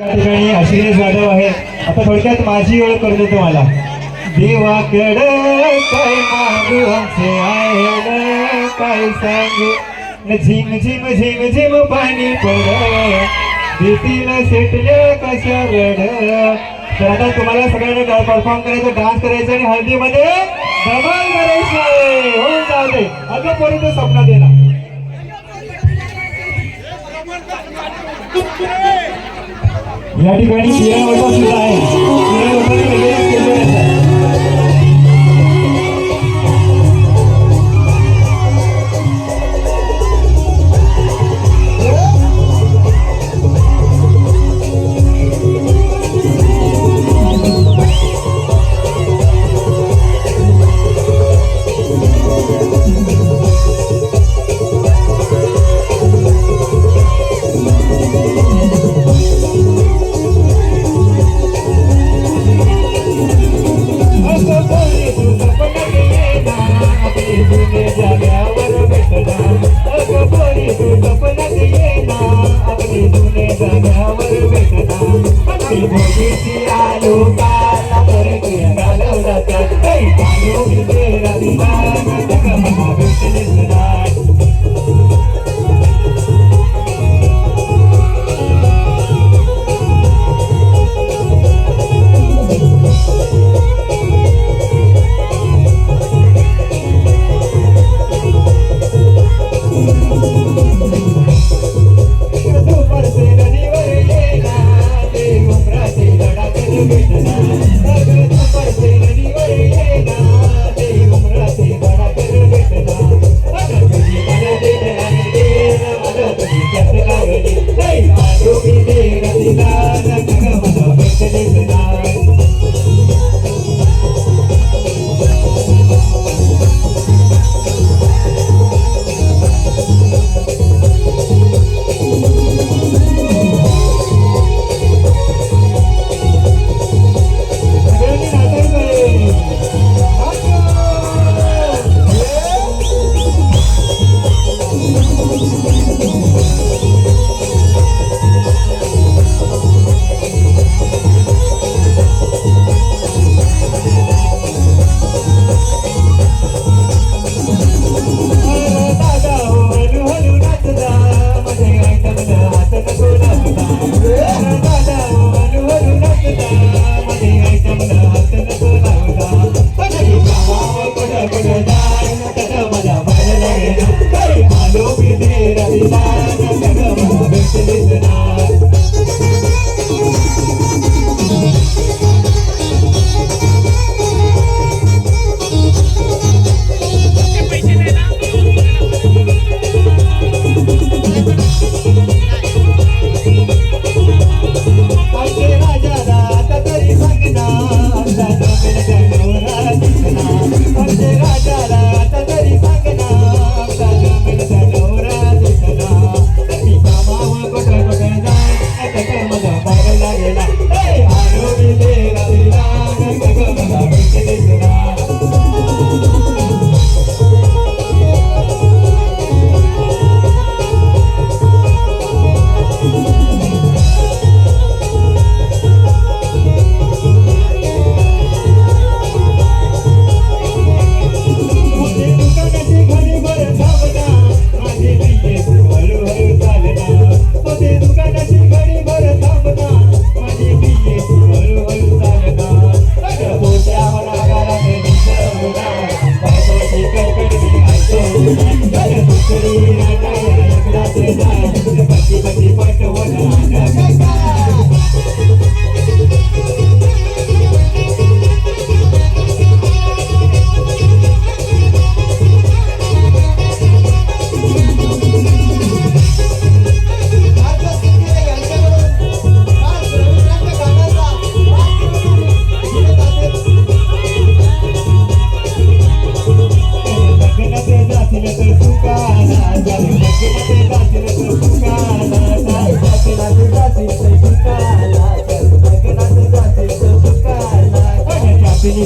या ठिकाणी आशिष जाधव आहे. आता थोडक्यात माझी ओळख करून देतो मला. देवाकडे काय मागू आमचे आहे काय सांगू झिम झिम झिम झिम पाणी पड देतील सेटले कशा वेळ. तर आता तुम्हाला सगळ्यांना परफॉर्म करायचं, डान्स करायचं आणि हळदीमध्ये धमाल करायची आहे. होऊन जाऊ दे अगं पोरी तो स्वप्नात येणार. या ठिकाणी किरण सुद्धा आहे.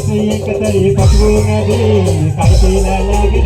एकतरी पटवून दे काय तिला लागे